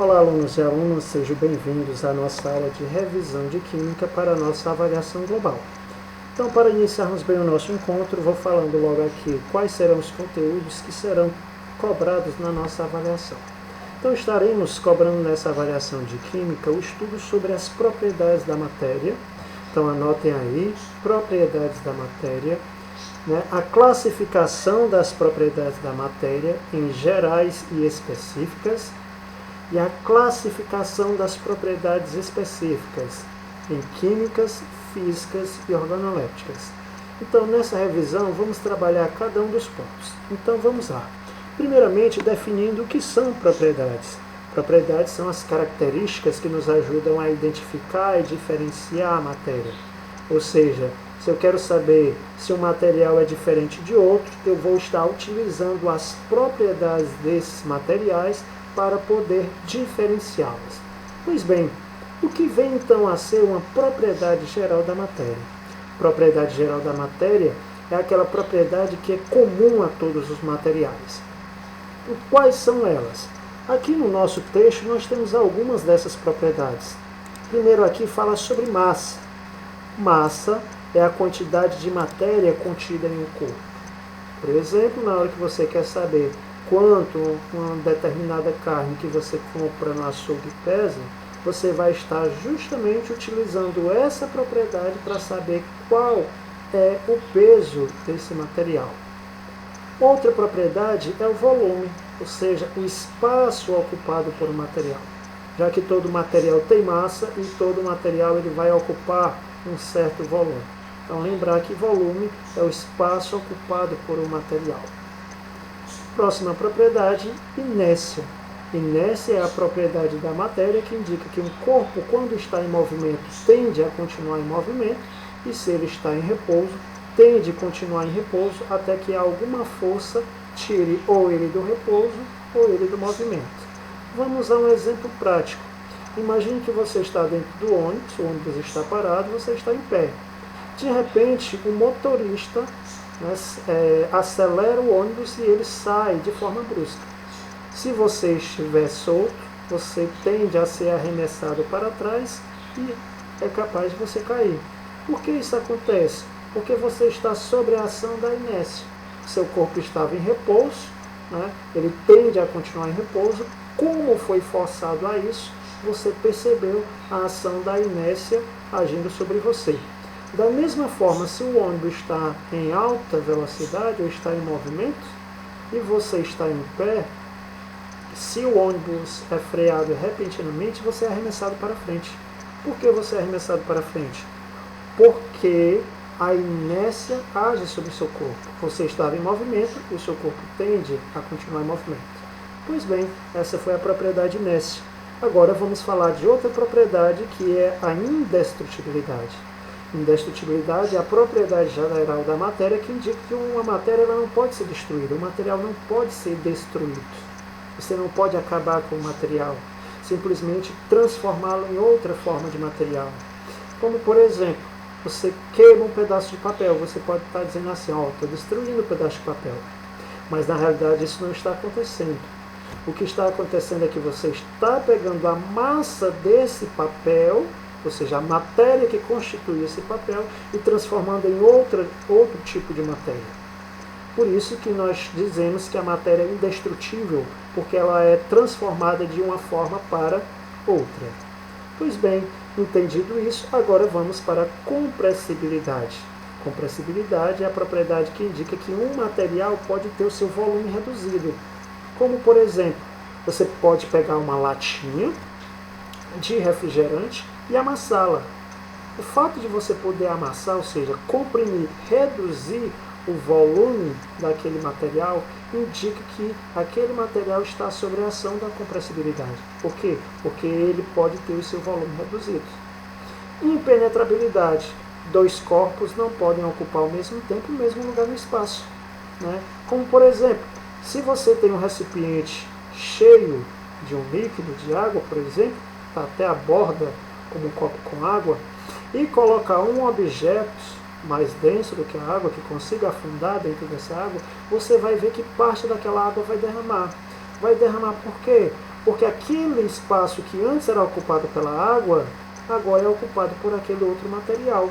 Olá, alunos e alunas, sejam bem-vindos à nossa aula de revisão de Química para a nossa avaliação global. Então, para iniciarmos bem o nosso encontro, vou falando logo aqui quais serão os conteúdos que serão cobrados na nossa avaliação. Então, estaremos cobrando nessa avaliação de Química o estudo sobre as propriedades da matéria. Então, anotem aí, propriedades da matéria, a classificação das propriedades da matéria em gerais e específicas, e a classificação das propriedades específicas em químicas, físicas e organolépticas. Então, nessa revisão, vamos trabalhar cada um dos pontos. Então, vamos lá. Primeiramente, definindo o que são propriedades. Propriedades são as características que nos ajudam a identificar e diferenciar a matéria. Ou seja, se eu quero saber se um material é diferente de outro, eu vou estar utilizando as propriedades desses materiais para poder diferenciá-las. Pois bem, o que vem então a ser uma propriedade geral da matéria? Propriedade geral da matéria é aquela propriedade que é comum a todos os materiais. E quais são elas? Aqui no nosso texto nós temos algumas dessas propriedades. Primeiro aqui fala sobre massa. Massa é a quantidade de matéria contida em um corpo. Por exemplo, na hora que você quer saber quanto uma determinada carne que você compra no açougue pesa, você vai estar justamente utilizando essa propriedade para saber qual é o peso desse material. Outra propriedade é o volume, ou seja, o espaço ocupado por um material. Já que todo material tem massa e todo material ele vai ocupar um certo volume. Então lembrar que volume é o espaço ocupado por um material. Próxima propriedade, inércia. Inércia é a propriedade da matéria que indica que um corpo, quando está em movimento, tende a continuar em movimento, e se ele está em repouso, tende a continuar em repouso até que alguma força tire ou ele do repouso ou ele do movimento. Vamos a um exemplo prático. Imagine que você está dentro do ônibus, o ônibus está parado, você está em pé. De repente, o motorista acelera o ônibus e ele sai de forma brusca. Se você estiver solto, você tende a ser arremessado para trás e é capaz de você cair. Por que isso acontece? Porque você está sob a ação da inércia. Seu corpo estava em repouso, ele tende a continuar em repouso. Como foi forçado a isso, você percebeu a ação da inércia agindo sobre você. Da mesma forma, se o ônibus está em alta velocidade ou está em movimento e você está em pé, se o ônibus é freado repentinamente, você é arremessado para frente. Por que você é arremessado para frente? Porque a inércia age sobre o seu corpo. Você estava em movimento e o seu corpo tende a continuar em movimento. Pois bem, essa foi a propriedade inércia. Agora vamos falar de outra propriedade que é a indestrutibilidade. Indestrutibilidade é a propriedade geral da matéria que indica que uma matéria ela não pode ser destruída, o material não pode ser destruído. Você não pode acabar com o material, simplesmente transformá-lo em outra forma de material. Como, por exemplo, você queima um pedaço de papel, você pode estar dizendo assim, estou destruindo um pedaço de papel. Mas na realidade isso não está acontecendo. O que está acontecendo é que você está pegando a massa desse papel, ou seja, a matéria que constitui esse papel, e transformando em outro tipo de matéria. Por isso que nós dizemos que a matéria é indestrutível, porque ela é transformada de uma forma para outra. Pois bem, entendido isso, agora vamos para a compressibilidade. Compressibilidade é a propriedade que indica que um material pode ter o seu volume reduzido. Como, por exemplo, você pode pegar uma latinha de refrigerante e amassá-la. O fato de você poder amassar, ou seja, comprimir, reduzir o volume daquele material, indica que aquele material está sob a ação da compressibilidade. Por quê? Porque ele pode ter o seu volume reduzido. Impenetrabilidade. Dois corpos não podem ocupar ao mesmo tempo o mesmo lugar no espaço. Como, por exemplo, se você tem um recipiente cheio de um líquido, de água, por exemplo, está até a borda como um copo com água, e colocar um objeto mais denso do que a água, que consiga afundar dentro dessa água, você vai ver que parte daquela água vai derramar. Vai derramar por quê? Porque aquele espaço que antes era ocupado pela água, agora é ocupado por aquele outro material.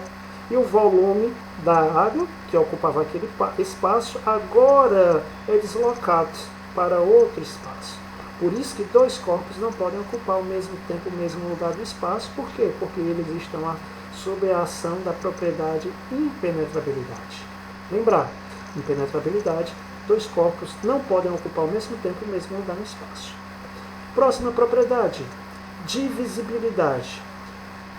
E o volume da água, que ocupava aquele espaço, agora é deslocado para outro espaço. Por isso que dois corpos não podem ocupar ao mesmo tempo o mesmo lugar do espaço. Por quê? Porque eles estão sob a ação da propriedade impenetrabilidade. Lembrar, impenetrabilidade, dois corpos não podem ocupar ao mesmo tempo o mesmo lugar no espaço. Próxima propriedade, divisibilidade.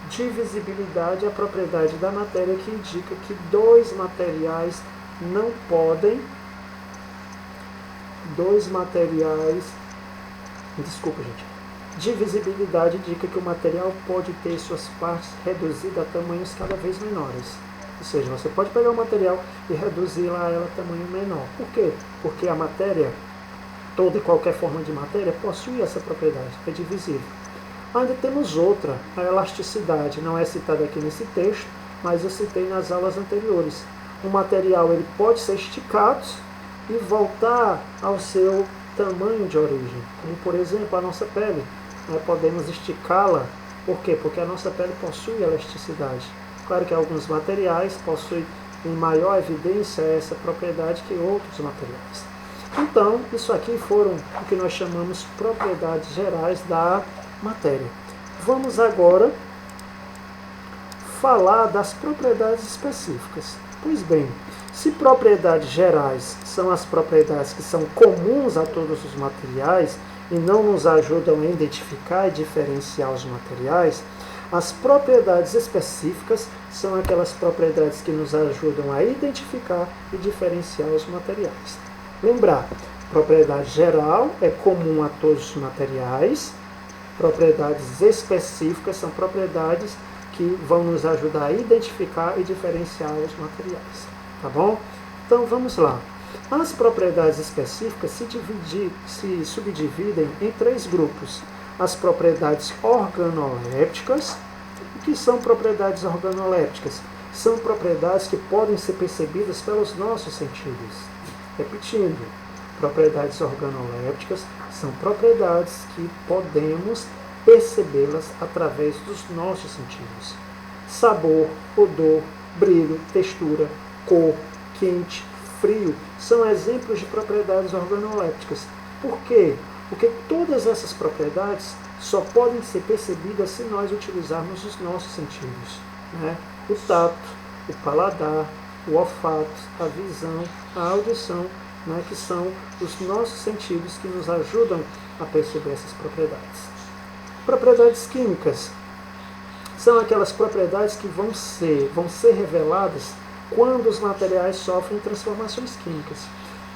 Divisibilidade é a propriedade da matéria que indica que dois materiais não podem, divisibilidade indica que o material pode ter suas partes reduzidas a tamanhos cada vez menores. Ou seja, você pode pegar o material e reduzir a ela a tamanho menor. Por quê? Porque a matéria, toda e qualquer forma de matéria, possui essa propriedade, é divisível. Ainda temos outra, a elasticidade, não é citada aqui nesse texto, mas eu citei nas aulas anteriores. O material ele pode ser esticado e voltar ao seu tamanho de origem, como por exemplo a nossa pele. Podemos esticá-la, por quê? Porque a nossa pele possui elasticidade. Claro que alguns materiais possuem em maior evidência essa propriedade que outros materiais. Então, isso aqui foram o que nós chamamos propriedades gerais da matéria. Vamos agora falar das propriedades específicas. Pois bem, se propriedades gerais são as propriedades que são comuns a todos os materiais e não nos ajudam a identificar e diferenciar os materiais, as propriedades específicas são aquelas propriedades que nos ajudam a identificar e diferenciar os materiais. Lembrar, propriedade geral é comum a todos os materiais, propriedades específicas são propriedades que vão nos ajudar a identificar e diferenciar os materiais. Tá bom? Então vamos lá. As propriedades específicas se subdividem em três grupos. As propriedades organolépticas. O que são propriedades organolépticas? São propriedades que podem ser percebidas pelos nossos sentidos. Repetindo, propriedades organolépticas são propriedades que podemos percebê-las através dos nossos sentidos. Sabor, odor, brilho, textura, cor, quente, frio são exemplos de propriedades organolépticas. Por quê? Porque todas essas propriedades só podem ser percebidas se nós utilizarmos os nossos sentidos. O tato, o paladar, o olfato, a visão, a audição, que são os nossos sentidos que nos ajudam a perceber essas propriedades. Propriedades químicas são aquelas propriedades que vão ser reveladas quando os materiais sofrem transformações químicas.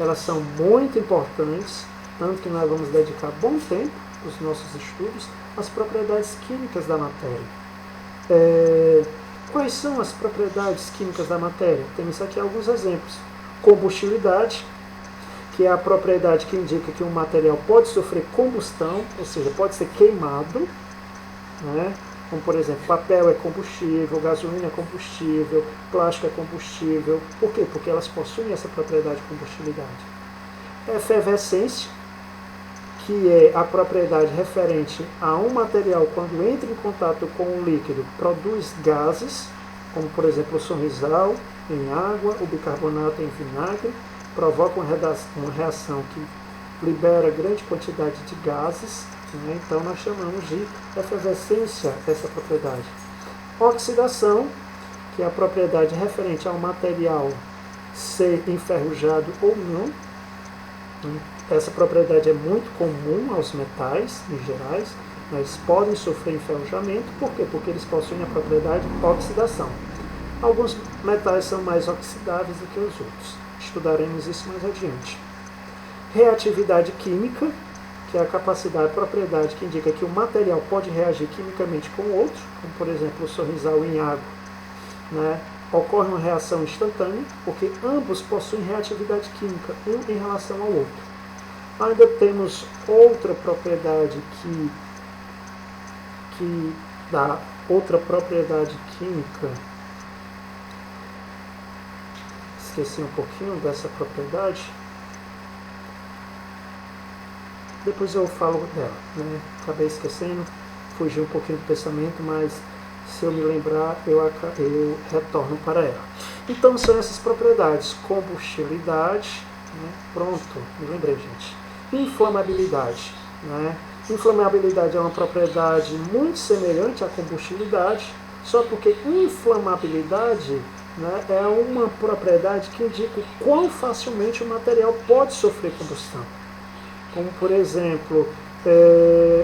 Elas são muito importantes, tanto que nós vamos dedicar bom tempo nos nossos estudos às propriedades químicas da matéria. Quais são as propriedades químicas da matéria? Temos aqui alguns exemplos. Combustibilidade, que é a propriedade que indica que um material pode sofrer combustão, ou seja, pode ser queimado, como por exemplo, papel é combustível, gasolina é combustível, plástico é combustível. Por quê? Porque elas possuem essa propriedade de combustibilidade. Efervescência, que é a propriedade referente a um material quando entra em contato com um líquido, produz gases, como por exemplo o sorrisal em água, o bicarbonato em vinagre, provoca uma reação que libera grande quantidade de gases, então nós chamamos de efervescência essa propriedade. Oxidação, que é a propriedade referente ao material ser enferrujado ou não. Essa propriedade é muito comum aos metais em gerais, eles podem sofrer enferrujamento, por quê? Porque eles possuem a propriedade de oxidação. Alguns metais são mais oxidáveis do que os outros. Estudaremos isso mais adiante. Reatividade química, que é a capacidade, a propriedade que indica que o material pode reagir quimicamente com o outro, como por exemplo o sorrisal em água. Ocorre uma reação instantânea, porque ambos possuem reatividade química, um em relação ao outro. Ainda temos outra propriedade que dá outra propriedade química. Esqueci um pouquinho dessa propriedade. depois eu falo dela, né? Acabei esquecendo, fugi um pouquinho do pensamento, mas se eu me lembrar, eu retorno para ela. Então são essas propriedades: combustibilidade, né? Pronto, me lembrei, gente. Inflamabilidade, né? Inflamabilidade é uma propriedade muito semelhante à combustibilidade, só porque inflamabilidade, né, é uma propriedade que indica o quão facilmente o material pode sofrer combustão. Como, por exemplo,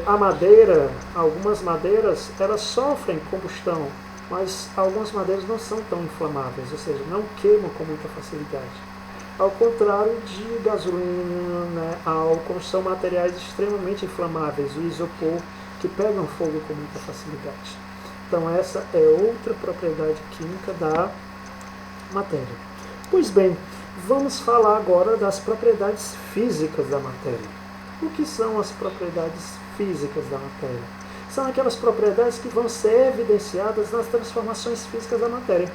a madeira, algumas madeiras, elas sofrem combustão, mas algumas madeiras não são tão inflamáveis, ou seja, não queimam com muita facilidade. Ao contrário de gasolina, né, álcool, são materiais extremamente inflamáveis, o isopor, que pegam fogo com muita facilidade. Então essa é outra propriedade química da matéria. Pois bem, vamos falar agora das propriedades físicas da matéria. O que são as propriedades físicas da matéria? São aquelas propriedades que vão ser evidenciadas nas transformações físicas da matéria,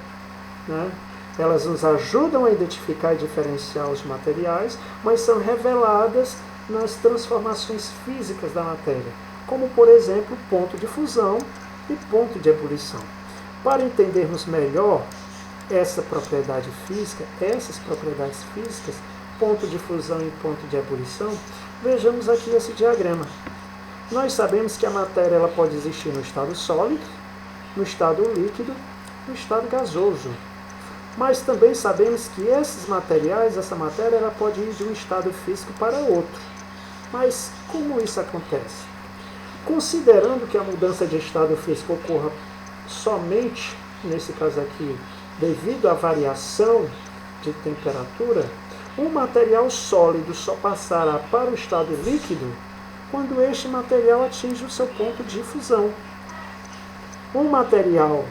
né? Elas nos ajudam a identificar e diferenciar os materiais, mas são reveladas nas transformações físicas da matéria, como, por exemplo, ponto de fusão e ponto de ebulição. Para entendermos melhor essas propriedades físicas, ponto de fusão e ponto de ebulição, vejamos aqui esse diagrama. Nós sabemos que a matéria ela pode existir no estado sólido, no estado líquido, no estado gasoso. Mas também sabemos que esses materiais, essa matéria, ela pode ir de um estado físico para outro. Mas como isso acontece? Considerando que a mudança de estado físico ocorra somente, nesse caso aqui, devido à variação de temperatura, um material sólido só passará para o estado líquido quando este material atinge o seu ponto de fusão. Um material,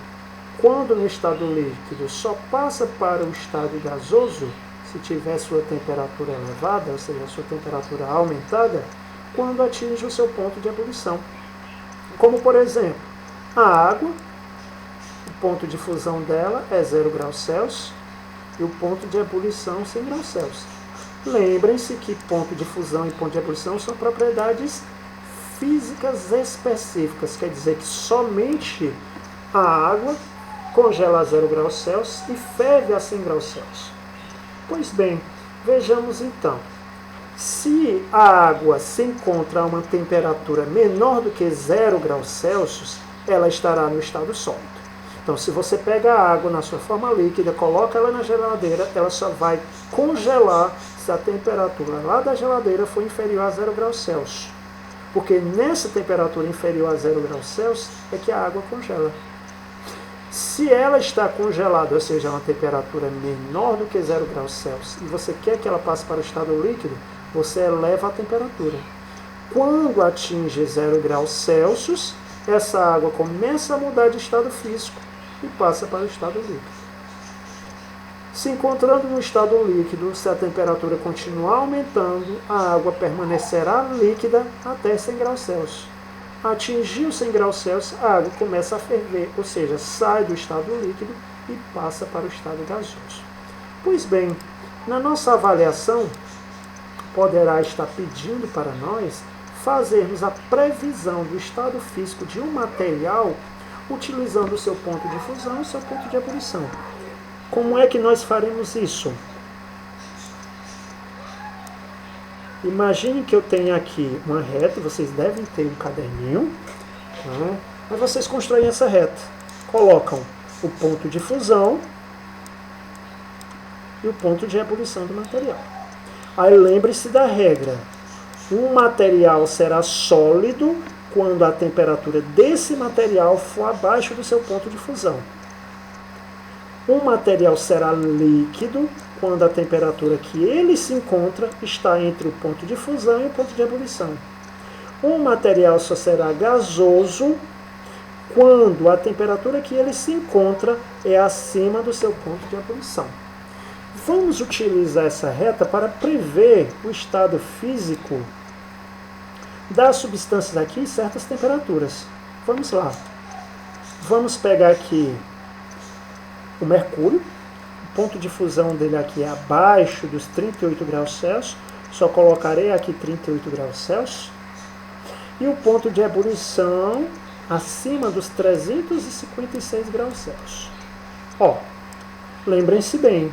quando no estado líquido, só passa para o estado gasoso, se tiver sua temperatura elevada, ou seja, sua temperatura aumentada, quando atinge o seu ponto de ebulição. Como, por exemplo, a água, o ponto de fusão dela é 0 graus Celsius e o ponto de ebulição 100 graus Celsius. Lembrem-se que ponto de fusão e ponto de ebulição são propriedades físicas específicas, quer dizer que somente a água congela a 0 graus Celsius e ferve a 100 graus Celsius. Pois bem, vejamos então. Se a água se encontra a uma temperatura menor do que 0 graus Celsius, ela estará no estado sólido. Então, se você pega a água na sua forma líquida, coloca ela na geladeira, ela só vai congelar se a temperatura lá da geladeira for inferior a 0 graus Celsius. Porque nessa temperatura inferior a 0 graus Celsius é que a água congela. Se ela está congelada, ou seja, a uma temperatura menor do que 0 graus Celsius, e você quer que ela passe para o estado líquido, você eleva a temperatura. Quando atinge 0 graus Celsius, essa água começa a mudar de estado físico e passa para o estado líquido. Se encontrando no estado líquido, se a temperatura continuar aumentando, a água permanecerá líquida até 100 graus Celsius. Atingiu 100 graus Celsius, a água começa a ferver, ou seja, sai do estado líquido e passa para o estado gasoso. Pois bem, na nossa avaliação, poderá estar pedindo para nós fazermos a previsão do estado físico de um material utilizando o seu ponto de fusão e o seu ponto de ebulição. Como é que nós faremos isso? Imagine que eu tenho aqui uma reta, vocês devem ter um caderninho, né? Mas vocês constroem essa reta. Colocam o ponto de fusão e o ponto de ebulição do material. Aí lembre-se da regra. Um material será sólido quando a temperatura desse material for abaixo do seu ponto de fusão. Um material será líquido quando a temperatura que ele se encontra está entre o ponto de fusão e o ponto de ebulição. Um material só será gasoso quando a temperatura que ele se encontra é acima do seu ponto de ebulição. Vamos utilizar essa reta para prever o estado físico das substâncias aqui em certas temperaturas. Vamos lá. Vamos pegar aqui o mercúrio. O ponto de fusão dele aqui é abaixo dos 38 graus Celsius, Só colocarei aqui 38 graus Celsius. E o ponto de ebulição acima dos 356 graus Celsius. Ó, lembrem-se bem,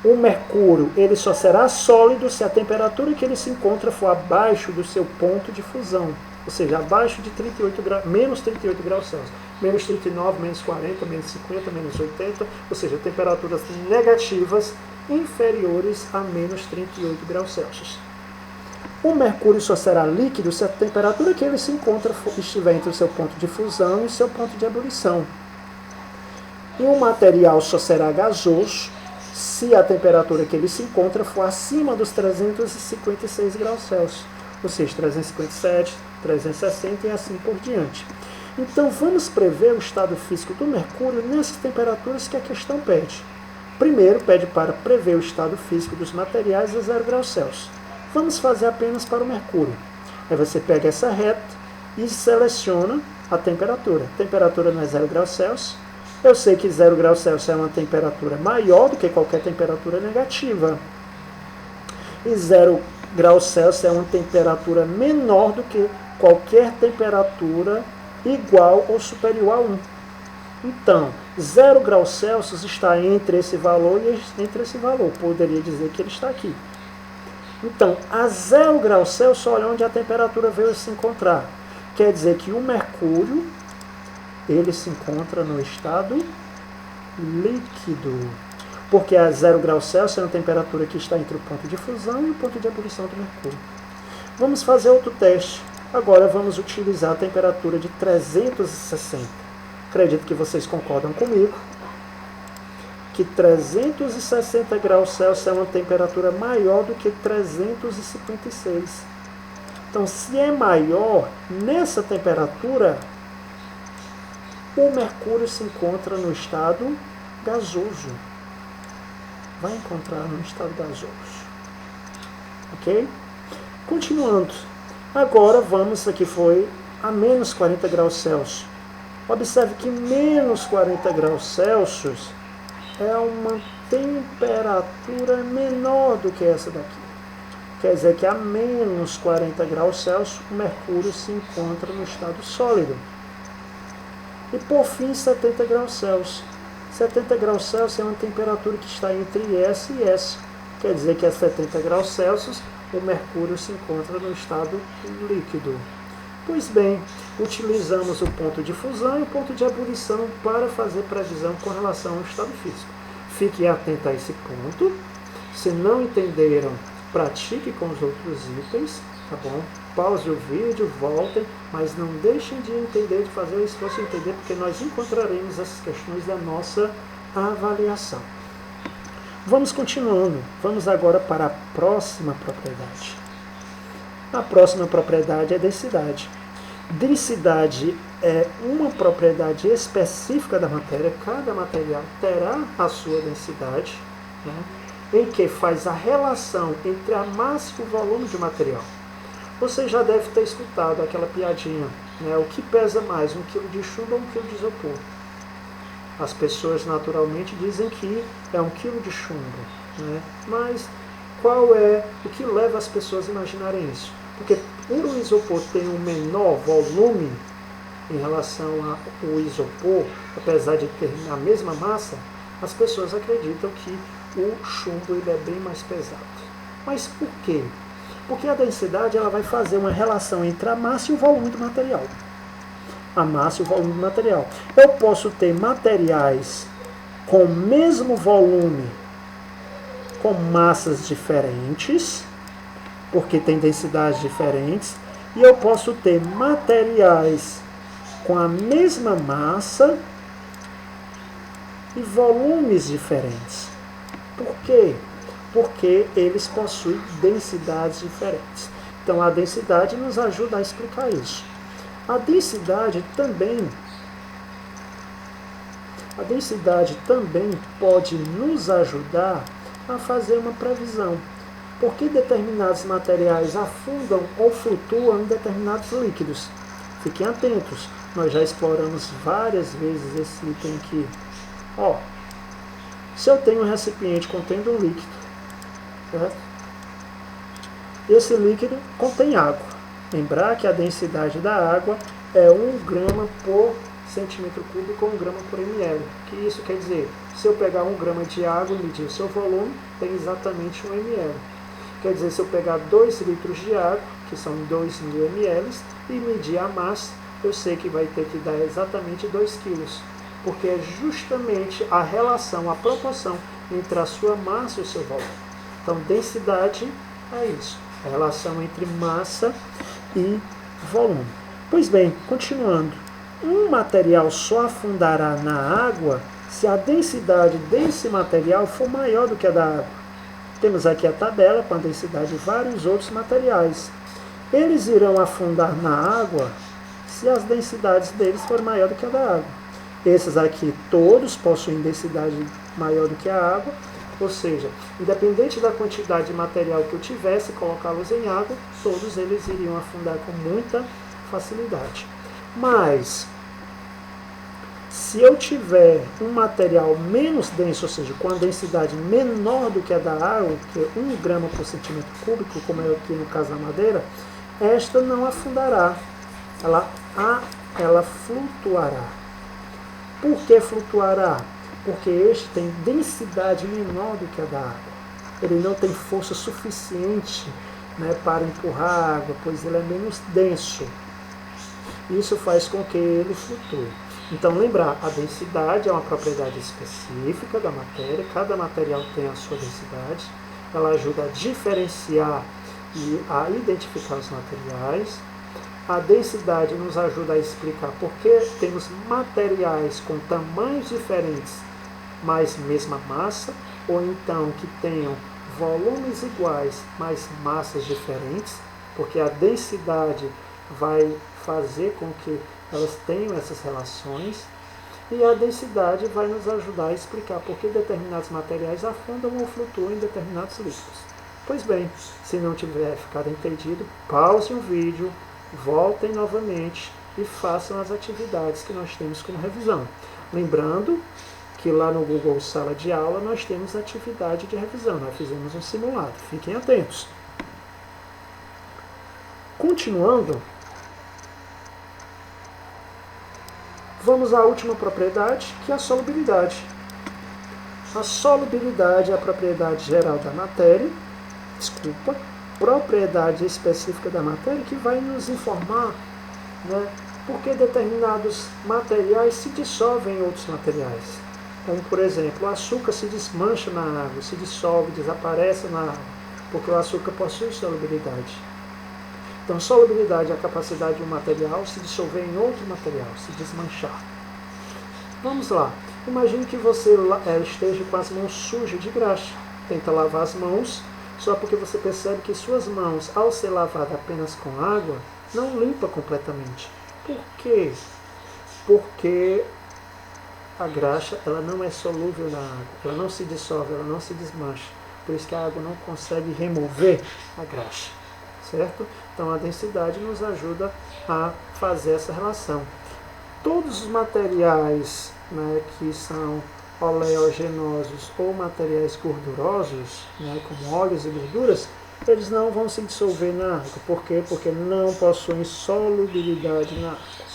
o mercúrio ele só será sólido se a temperatura que ele se encontra for abaixo do seu ponto de fusão, ou seja, abaixo de 38 graus, menos 38 graus Celsius, menos 39, menos 40, menos 50, menos 80, ou seja, temperaturas negativas inferiores a menos 38 graus Celsius. O mercúrio só será líquido se a temperatura que ele se encontra estiver entre o seu ponto de fusão e o seu ponto de ebulição. E o material só será gasoso se a temperatura que ele se encontra for acima dos 356 graus Celsius, ou seja, 357, 360 e assim por diante. Então vamos prever o estado físico do mercúrio nessas temperaturas que a questão pede. Primeiro, pede para prever o estado físico dos materiais a 0 graus Celsius. Vamos fazer apenas para o mercúrio. Aí você pega essa reta e seleciona a temperatura. A temperatura não é 0 graus Celsius. Eu sei que 0 graus Celsius é uma temperatura maior do que qualquer temperatura negativa. E 0 graus Celsius é uma temperatura menor do que qualquer temperatura igual ou superior a 1. Então, 0 graus Celsius está entre esse valor e entre esse valor. Poderia dizer que ele está aqui. Então, a 0 graus Celsius, olha onde a temperatura veio se encontrar. Quer dizer que o mercúrio ele se encontra no estado líquido. Porque a 0 graus Celsius é uma temperatura que está entre o ponto de fusão e o ponto de ebulição do mercúrio. Vamos fazer outro teste. Agora vamos utilizar a temperatura de 360. Acredito que vocês concordam comigo que 360 graus Celsius é uma temperatura maior do que 356. Então, se é maior, nessa temperatura, o mercúrio se encontra no estado gasoso. Vai encontrar no estado gasoso. Ok? Continuando. Agora vamos, aqui foi a menos 40 graus Celsius. Observe que menos 40 graus Celsius é uma temperatura menor do que essa daqui. Quer dizer que a menos 40 graus Celsius o mercúrio se encontra no estado sólido. E por fim, 70 graus Celsius. 70 graus Celsius é uma temperatura que está entre S e S. Quer dizer que a 70 graus Celsius o mercúrio se encontra no estado líquido. Pois bem, utilizamos o ponto de fusão e o ponto de ebulição para fazer previsão com relação ao estado físico. Fique atento a esse ponto. Se não entenderam, pratique com os outros itens, tá bom? Pause o vídeo, voltem, mas não deixem de entender, de fazer o esforço de entender, porque nós encontraremos essas questões da nossa avaliação. Vamos continuando. Vamos agora para a próxima propriedade. A próxima propriedade é densidade. Densidade é uma propriedade específica da matéria. Cada material terá a sua densidade, né, em que faz a relação entre a massa e o volume de material. Você já deve ter escutado aquela piadinha, né, o que pesa mais, 1 kg de chumbo ou 1 kg de isopor? As pessoas naturalmente dizem que é 1 kg de chumbo, né, mas qual é o que leva as pessoas a imaginarem isso? Porque por o isopor ter um menor volume em relação ao isopor, apesar de ter a mesma massa, as pessoas acreditam que o chumbo ele é bem mais pesado. Mas por quê? Porque a densidade ela vai fazer uma relação entre a massa e o volume do material. A massa e o volume do material. Eu posso ter materiais com o mesmo volume, com massas diferentes, porque tem densidades diferentes, e eu posso ter materiais com a mesma massa e volumes diferentes. Por quê? Porque eles possuem densidades diferentes. Então a densidade nos ajuda a explicar isso. A densidade também pode nos ajudar a fazer uma previsão. Porque determinados materiais afundam ou flutuam em determinados líquidos. Fiquem atentos, nós já exploramos várias vezes esse item aqui. Ó, se eu tenho um recipiente contendo um líquido, certo? Esse líquido contém água. Lembrar que a densidade da água é 1 grama por centímetro cúbico ou 1 grama por ml. O que isso quer dizer? Se eu pegar 1 grama de água e medir o seu volume, tem exatamente 1 ml. Quer dizer, se eu pegar 2 litros de água, que são 2.000 ml, e medir a massa, eu sei que vai ter que dar exatamente 2 quilos. Porque é justamente a relação, a proporção entre a sua massa e o seu volume. Então, densidade é isso, a relação entre massa e volume. Pois bem, continuando, um material só afundará na água se a densidade desse material for maior do que a da água. Temos aqui a tabela com a densidade de vários outros materiais. Eles irão afundar na água se as densidades deles forem maior do que a da água. Esses aqui todos possuem densidade maior do que a água, ou seja, independente da quantidade de material que eu tivesse, colocá-los em água, todos eles iriam afundar com muita facilidade. Mas, se eu tiver um material menos denso, ou seja, com a densidade menor do que a da água, que é 1 grama por centímetro cúbico, como é aqui no caso da madeira, esta não afundará, ela flutuará. Por que flutuará? Porque este tem densidade menor do que a da água. Ele não tem força suficiente, para empurrar a água, pois ele é menos denso. Isso faz com que ele flutue. Então, lembrar, a densidade é uma propriedade específica da matéria, cada material tem a sua densidade, ela ajuda a diferenciar e a identificar os materiais. A densidade nos ajuda a explicar por que temos materiais com tamanhos diferentes, mas mesma massa, ou então que tenham volumes iguais, mas massas diferentes, porque a densidade vai fazer com que elas tenham essas relações, e a densidade vai nos ajudar a explicar por que determinados materiais afundam ou flutuam em determinados líquidos. Pois bem, se não tiver ficado entendido, pause o vídeo, voltem novamente e façam as atividades que nós temos como revisão. Lembrando que lá no Google Sala de Aula nós temos atividade de revisão, nós fizemos um simulado, fiquem atentos. Continuando, vamos à última propriedade, que é a solubilidade. A solubilidade é a propriedade geral da matéria, propriedade específica da matéria que vai nos informar, por que determinados materiais se dissolvem em outros materiais. Como, por exemplo, o açúcar se desmancha na água, se dissolve, desaparece na água, porque o açúcar possui solubilidade. Então, solubilidade é a capacidade de um material se dissolver em outro material, se desmanchar. Vamos lá. Imagine que você esteja com as mãos sujas de graxa. Tenta lavar as mãos, só porque você percebe que suas mãos, ao ser lavadas apenas com água, não limpa completamente. Por quê? Porque a graxa ela não é solúvel na água, ela não se dissolve, ela não se desmancha. Por isso que a água não consegue remover a graxa, certo? Então a densidade nos ajuda a fazer essa relação. Todos os materiais que são oleogenosos ou materiais gordurosos, como óleos e gorduras, eles não vão se dissolver na água. Por quê? Porque não possuem solubilidade na água.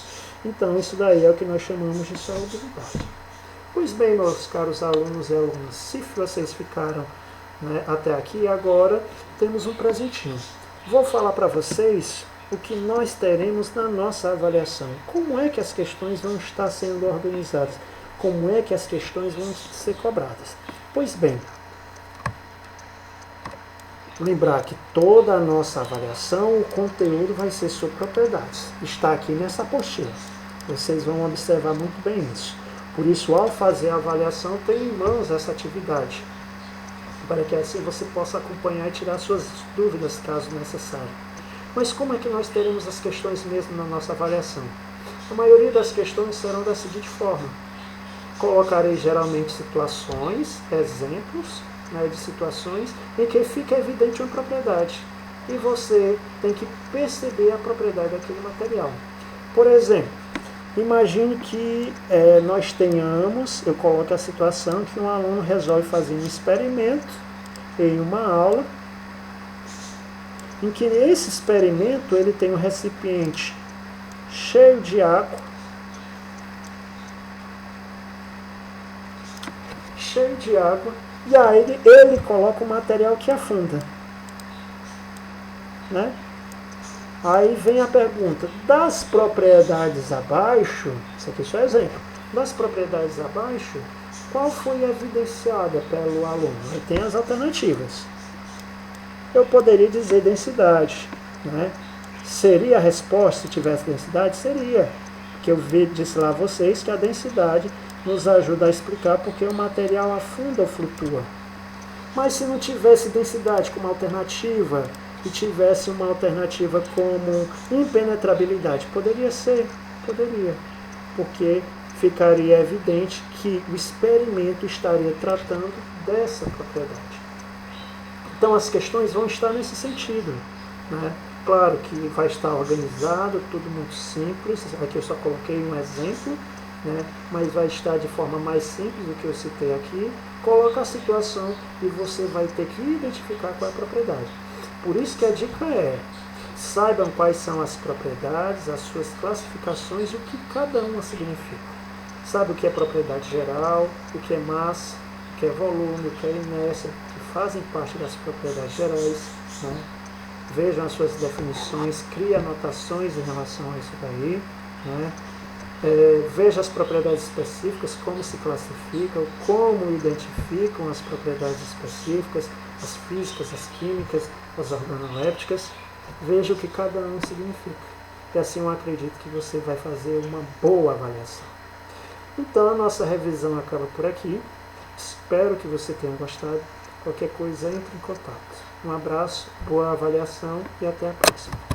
Então, isso daí é o que nós chamamos de solubilidade. Pois bem, meus caros alunos e alunas, se vocês ficaram até aqui, agora temos um presentinho. Vou falar para vocês o que nós teremos na nossa avaliação. Como é que as questões vão estar sendo organizadas? Como é que as questões vão ser cobradas? Pois bem, lembrar que toda a nossa avaliação, o conteúdo vai ser sobre propriedades. Está aqui nessa apostila. Vocês vão observar muito bem isso. Por isso, ao fazer a avaliação, tenha em mãos essa atividade, para que assim você possa acompanhar e tirar suas dúvidas, caso necessário. Mas como é que nós teremos as questões mesmo na nossa avaliação? A maioria das questões serão da seguinte forma. Colocarei geralmente situações, exemplos de situações em que fica evidente uma propriedade. E você tem que perceber a propriedade daquele material. Por exemplo, imagine que nós tenhamos, eu coloco a situação que um aluno resolve fazer um experimento em uma aula em que esse experimento ele tem um recipiente cheio de água, e aí ele coloca o material que afunda, né? Aí vem a pergunta, das propriedades abaixo, isso aqui é só exemplo, das propriedades abaixo, qual foi evidenciada pelo aluno? Aí tem as alternativas. Eu poderia dizer densidade, né? Seria a resposta se tivesse densidade? Seria, porque eu disse lá a vocês que a densidade nos ajuda a explicar porque o material afunda ou flutua. Mas se não tivesse densidade como alternativa, e tivesse uma alternativa como impenetrabilidade, poderia ser? Poderia, porque ficaria evidente que o experimento estaria tratando dessa propriedade. Então as questões vão estar nesse sentido, né? Claro que vai estar organizado, tudo muito simples, aqui eu só coloquei um exemplo, né? Mas vai estar de forma mais simples do que eu citei aqui. Coloca a situação e você vai ter que identificar qual é a propriedade. Por isso que a dica é, saibam quais são as propriedades, as suas classificações e o que cada uma significa. Sabe o que é propriedade geral, o que é massa, o que é volume, o que é inércia, que fazem parte das propriedades gerais, né? Vejam as suas definições, crie anotações em relação a isso daí, né? Veja as propriedades específicas, como se classificam, como identificam as propriedades específicas, as físicas, as químicas, as organolépticas. Veja o que cada um significa. E assim eu acredito que você vai fazer uma boa avaliação. Então a nossa revisão acaba por aqui. Espero que você tenha gostado. Qualquer coisa, entre em contato. Um abraço, boa avaliação e até a próxima.